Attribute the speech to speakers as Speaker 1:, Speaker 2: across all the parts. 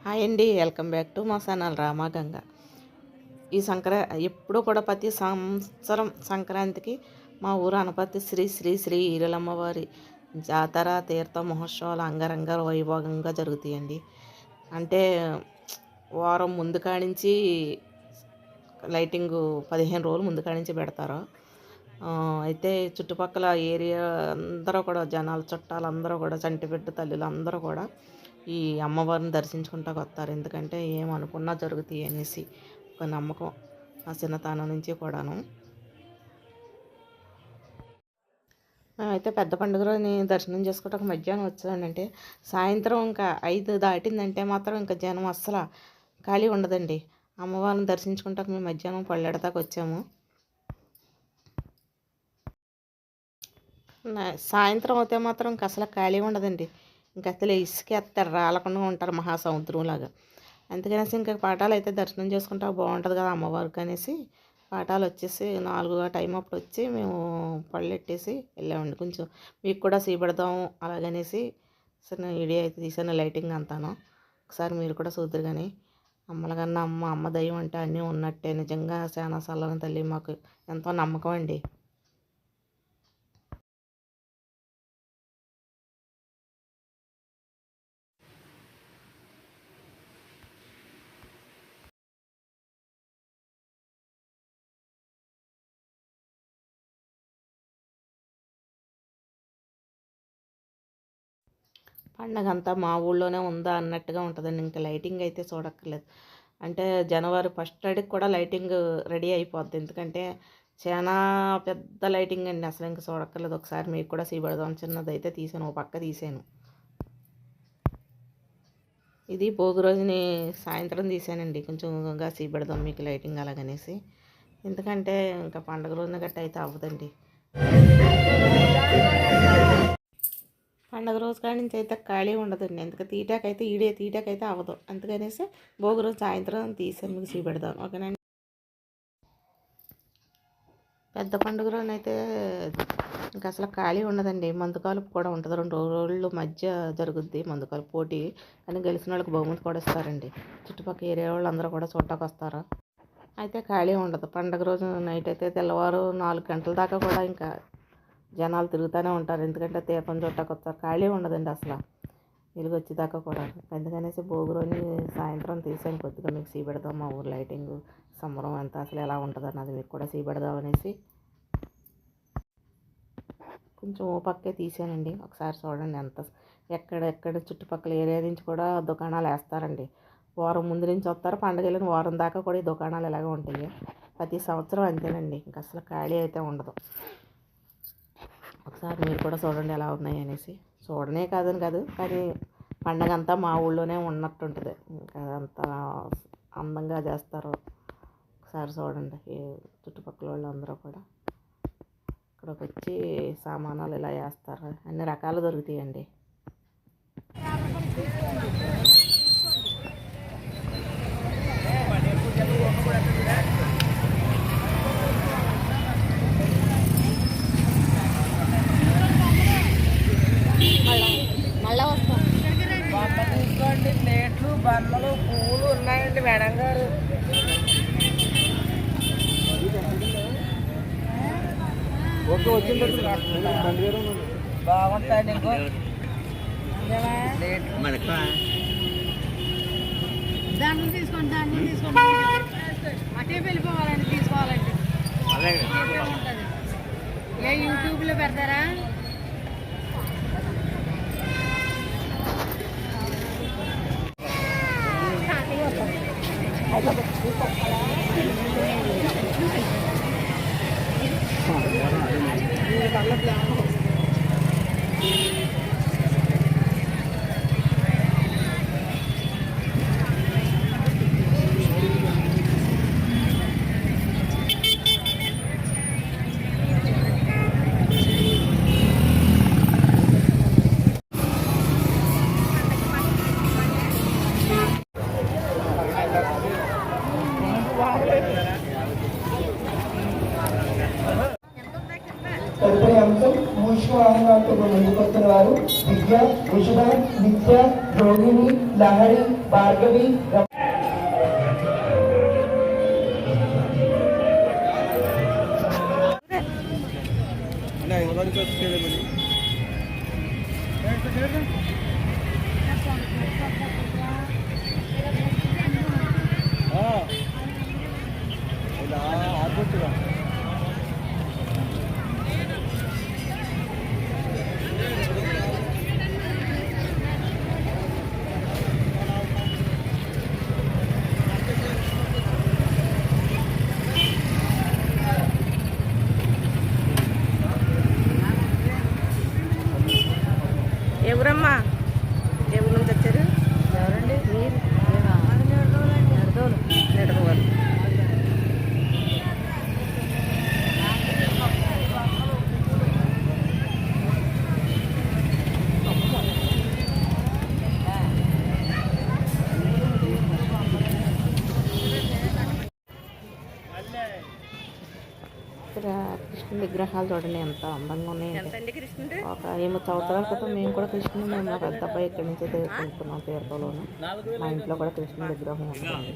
Speaker 1: Hi అండి, welcome back to మా channel Ramganga. ఈ ఎప్పుడూ కూడా ప్రతి సంవత్సరం సంక్రాంతికి మా ఊరు అనపర్తి శ్రీ శ్రీ శ్రీ ఈరలమ్మవారి జాతర తీర్థ మహోత్సవాలు అంగరంగ వైభవంగా జరుగుతాయండి. అంటే వారం ముందు కాడించి లైటింగు 15 రోజులు ముందు కాడించి పెడతారు. అయితే చుట్టుపక్కల ఏరియా అందరూ కూడా జనాలు చుట్టాలందరూ కూడా చంటిబిడ్డ తల్లులు అందరూ కూడా ఈ అమ్మవారిని దర్శించుకుంటూ వస్తారు. ఎందుకంటే ఏమనుకున్నా జరుగుతాయి అనేసి ఒక నమ్మకం ఆ చిన్నతనం నుంచి కూడాను. మేమైతే పెద్ద పండుగ రోజుని దర్శనం చేసుకోవడానికి మధ్యాహ్నం వచ్చానంటే సాయంత్రం ఇంకా 5 దాటిందంటే మాత్రం ఇంకా జనం అస్సలు ఖాళీ ఉండదండి. అమ్మవారిని దర్శించుకుంటాక మేము మధ్యాహ్నం పళ్ళెడతాకు వచ్చాము. సాయంత్రం అయితే మాత్రం ఇంక అసలు ఖాళీ ఉండదండి. ఇంక అసలు ఇసుకేస్తారు, రాలకుండా ఉంటారు మహాసముద్రంలాగా. అందుకనేసి ఇంకా పాఠాలు అయితే దర్శనం చేసుకుంటా బాగుంటుంది కదా అమ్మవారికి అనేసి పాఠాలు వచ్చేసి 4 టైం అప్పుడు వచ్చి మేము పళ్ళెట్టేసి వెళ్ళామండి. కొంచెం మీకు కూడా చూపెడదాం అలాగనేసి చిన్న వీడియో అయితే తీసాను, లైటింగ్ అంతాను. ఒకసారి మీరు కూడా చూద్దరు. కానీ అమ్మలకన్నా అమ్మ దయ్యం అంటే అన్నీ ఉన్నట్టే. నిజంగా చాలా చల్లని తల్లి, మాకు ఎంతో నమ్మకం అండి. పండగ అంతా మా ఊళ్ళోనే ఉందా అన్నట్టుగా ఉంటుందండి. ఇంకా లైటింగ్ అయితే చూడక్కర్లేదు. అంటే జనవరి 1 అడిగి కూడా లైటింగ్ రెడీ అయిపోద్ది. ఎందుకంటే చాలా పెద్ద లైటింగ్ అండి. అసలు ఇంకా చూడక్కర్లేదు. ఒకసారి మీకు కూడా చూపెడదాం. చిన్నదైతే తీసాను, ఓ పక్క తీసాను. ఇది భోగి రోజుని సాయంత్రం తీసానండి. కొంచెం చూపెడదాం మీకు లైటింగ్ అలాగనేసి. ఎందుకంటే ఇంకా పండుగ రోజున గట్ట అయితే అవ్వదండి. పండుగ రోజు కాడి నుంచి అయితే ఖాళీ ఉండదండి. ఎందుకంటే తీటాకైతే తీటాకైతే అవ్వదు. అందుకనేసి భోగి రోజు సాయంత్రం తీసాను, మీకు చూపెడదాం ఓకేనండి. పెద్ద పండుగ రోజునైతే ఇంకా అసలు ఖాళీ ఉండదండి. మందుకాలు కూడా ఉంటుంది. 2 రోజుల మధ్య జరుగుద్ది మందుకాలు పోటీ. కానీ గెలిచిన వాళ్ళకి బహుమతి కూడా ఇస్తారండి. చుట్టుపక్కల ఏరియా వాళ్ళు అందరూ కూడా చూడటానికి వస్తారు. అయితే ఖాళీ ఉండదు. పండుగ రోజు నైట్ అయితే తెల్లవారు 4 గంటల దాకా కూడా ఇంకా జనాలు తిరుగుతూనే ఉంటారు. ఎందుకంటే దీపం చుట్టాకు వస్తారు. ఖాళీ ఉండదండి అసలు వెలుగు వచ్చేదాకా కూడా. ఎందుకనేసి భోగి రోజు సాయంత్రం తీసాను, కొద్దిగా మీకు చూపెడదాం మా ఊరు లైటింగ్ సంబరం అంతా అసలు ఎలా ఉంటుంది అన్నది మీకు కూడా చూపెడదాం అనేసి కొంచెం ఓ పక్కే తీసానండి. ఒకసారి చూడండి. ఎక్కడెక్కడ చుట్టుపక్కల ఏరియా నుంచి కూడా దుకాణాలు వేస్తారండి. వారం ముందు నుంచి వస్తారు. పండుగ వెళ్ళిన వారం దాకా కూడా ఈ దుకాణాలు ఇలాగే ఉంటాయి. ప్రతి సంవత్సరం అంతేనండి. ఇంకా అసలు ఖాళీ అయితే ఉండదు. ఒకసారి మీరు కూడా చూడండి ఎలా ఉన్నాయి అనేసి. చూడనే కాదని కాదు, కానీ పండగ అంతా మా ఊళ్ళోనే ఉన్నట్టుంటుంది. ఇంకా అంత అందంగా చేస్తారు. ఒకసారి చూడండి. చుట్టుపక్కల వాళ్ళు అందరూ కూడా ఇక్కడికి వచ్చి సామానాలు ఇలా వేస్తారు. అన్ని రకాలు దొరుకుతాయండి.
Speaker 2: తీసుకోండి. ప్లేట్లు, బల్లలు, పూలు ఉన్నాయండి మేడం గారు. బాగుంటాయండి. ఇంకో
Speaker 3: దాన్ని తీసుకోండి, అటే వెళ్ళిపోవాలండి. తీసుకోవాలండి. ఉంటుంది. ఏ యూట్యూబ్లో పెడతారా?
Speaker 4: తదుపరి అంశం మూషిక వాహనాలతో ముందుకొస్తున్న వారు విద్య, విషుధ, నిత్య,
Speaker 2: రోహిణి, లహరి, భార్గవి,
Speaker 1: ఎవరమ్మా ఎవరి నుంచి వచ్చారు?
Speaker 3: ఎవరండి మీరు
Speaker 1: నెడదవారు. ఇక్కడ కృష్ణుడి విగ్రహాలు చూడండి ఎంత అందంగా ఉన్నాయండి. ఒక 8 సంవత్సరాల క్రితం మేము కూడా కృష్ణుని మా పెద్ద అబ్బాయి ఇక్కడి నుంచి కొనుక్కున్నాం తీర్థంలోను. మా ఇంట్లో కూడా కృష్ణుడి విగ్రహం ఉంటుంది.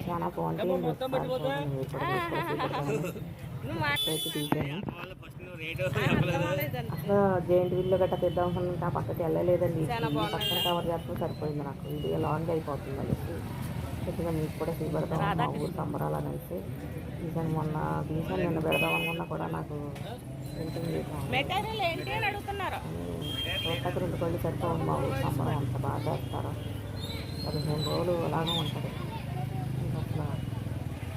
Speaker 1: చాలా బాగుంటాయండి. తీసాను అసలు జైంట్ వీల్లో గట్రా తీద్దాం అనుకుంటే ఆ పక్కకి వెళ్ళలేదండి. పక్కన కవర్ చేస్తే సరిపోయింది. నాకు ఇది లాంగ్ అయిపోతుంది అనేసి కొద్దిగా మీకు కూడా చూపెడదాం మా ఊరు సంబరాలు అనేసి తీసాను. మొన్న తీసాను, నిన్న పెడదాం అనుకున్నా కూడా నాకు చూడటానికి 2 కళ్ళు సరిపోయింది. మా ఊరు సంబరం అంత బాగా చేస్తారు. 15 రోజులు అలాగే ఉంటుంది. అసలు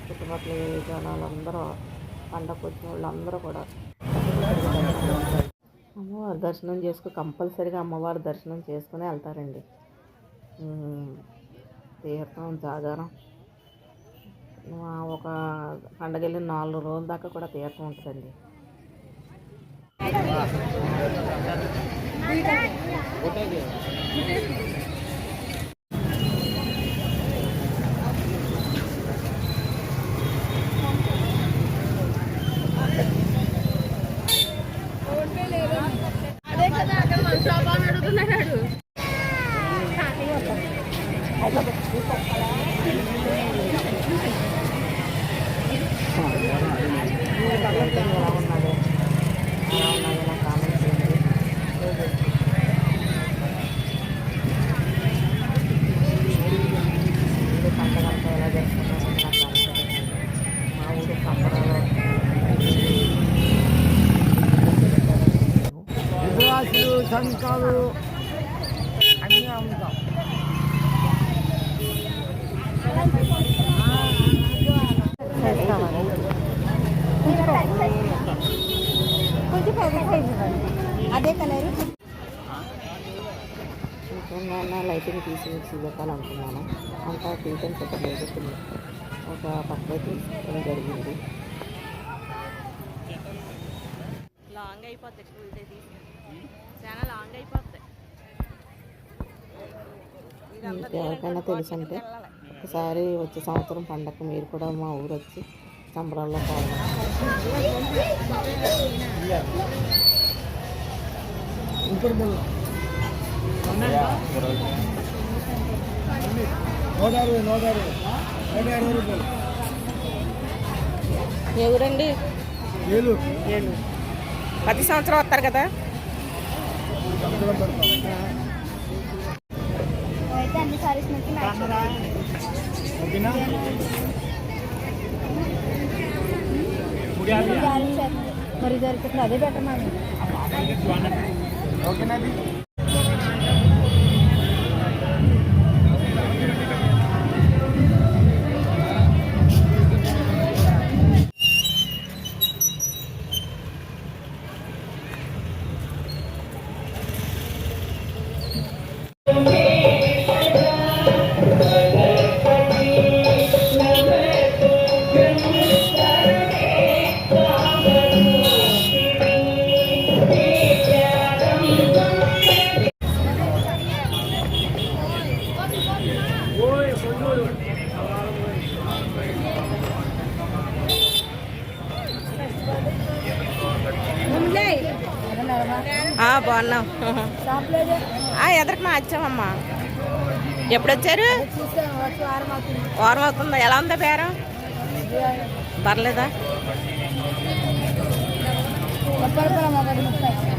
Speaker 1: చుట్టుపక్కల జనాలందరూ పండగకు వచ్చిన వాళ్ళందరూ కూడా అమ్మవారి దర్శనం కంపల్సరీగా అమ్మవారి దర్శనం చేసుకుని వెళ్తారండి. తీర్థం జాగారం ఒక పండగ వెళ్ళిన 4 రోజుల దాకా కూడా తీర్థం ఉంటుందండి.
Speaker 3: అదే కదా అక్కడ మన షాప్ అని అడుగుతున్నాడు.
Speaker 1: ఎలా ఉన్నది నా కామెంట్స్ చేయండి. పండుగ అంతా ఎలా జరుపుకుంటారో నా కామెంట్స్ చేయండి. మా ఊరు సంబరాలు
Speaker 2: శంఖాలు అన్నీ అమ్ముతాం.
Speaker 3: అదే కలర్
Speaker 1: ఇంకేమైనా లైటింగ్ తీసి చూపెట్టాలనుకున్నాను. అంతా తీయటం చెప్పలేదు. ఒక పక్క తీసుకోవడం జరిగింది. లాంగ్ అయిపోతాయి, చాలా లాంగ్ అయిపోతాయి. మీకు ఎవరికైనా తెలుసంటే ఒకసారి వచ్చే సంవత్సరం పండగ మీరు కూడా మా ఊరు వచ్చి సంబరాల్లో ఏ ఊరండి? ఏలూరు. ప్రతి సంవత్సరం వస్తారు కదా.
Speaker 3: అన్ని సారీస్ మరి జరుగుతుంది. అదే బెటర్ మ్యామ్.
Speaker 1: బాగున్నాం. ఎదరికి మా వచ్చామమ్మా. ఎప్పుడు వచ్చారు?
Speaker 3: చూసాను వచ్చి వారం అవుతుంది.
Speaker 1: వారం అవుతుందా? ఎలా ఉందా పేరు? పర్లేదా?
Speaker 3: 30 రూపాయలు ఒకటి 30.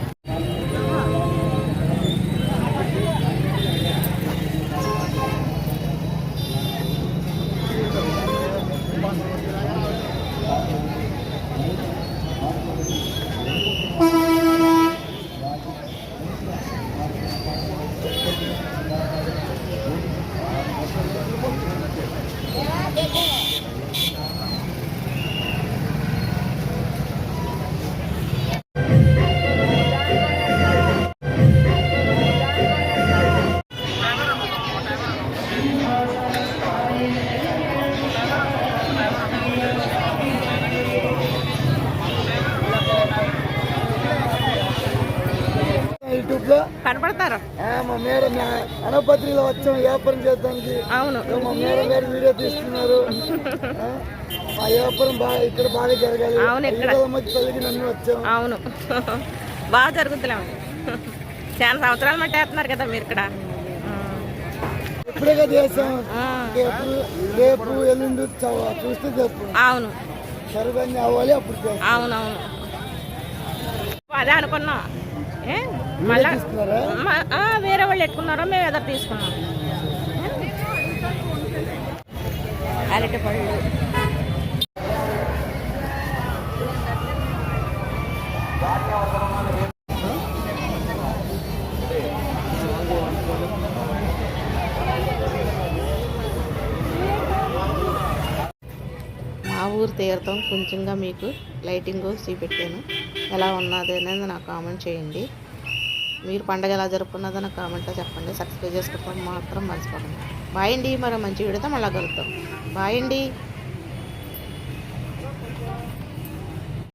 Speaker 2: యూట్యూబ్ లో
Speaker 1: కనపడతారు.
Speaker 2: మా మేడం అనపత్రిలో వచ్చాం వ్యాపారం చేద్దానికి.
Speaker 1: అవును.
Speaker 2: మా మేడం గారు వీడియో తీస్తున్నారు. మా వ్యాపారం బాగా ఇక్కడ బాగా జరగాలి.
Speaker 1: అవును, ఇక్కడ.
Speaker 2: మధ్య తల్లికి నన్ను వచ్చాం.
Speaker 1: అవును, బాగా జరుగుతులేమండి. చాలా సంవత్సరాలు మట్టి వేస్తున్నారు కదా మీరు ఇక్కడ.
Speaker 2: ఇప్పుడే కదా చేసాం. రేపు ఎల్లుండి చూస్తే చెప్పు.
Speaker 1: అవును,
Speaker 2: సరుకు అవ్వాలి అప్పుడు చేస్తాం.
Speaker 1: అవునవును, అదే అనుకున్నాం. మళ్ళా
Speaker 2: తీసుకున్నారా?
Speaker 1: వేరే వాళ్ళు ఎట్టుకున్నారో మేము ఎదురు తీసుకున్నాం. అరటి పళ్ళు, మా ఊరు తీర్థం కొంచెంగా మీకు లైటింగ్ చూపెట్టాను. ఎలా ఉన్నది అనేది నాకు కామెంట్ చేయండి. మీరు పండగ ఎలా జరుపుకున్నదో నాకు కామెంట్లో చెప్పండి. సబ్స్క్రైబ్ చేసుకోవడం మాత్రం మర్చిపోకండి. బాయ్ అండి. మరో మంచి వీడియోతో మళ్ళీ కలుద్దాం. బాయ్ అండి.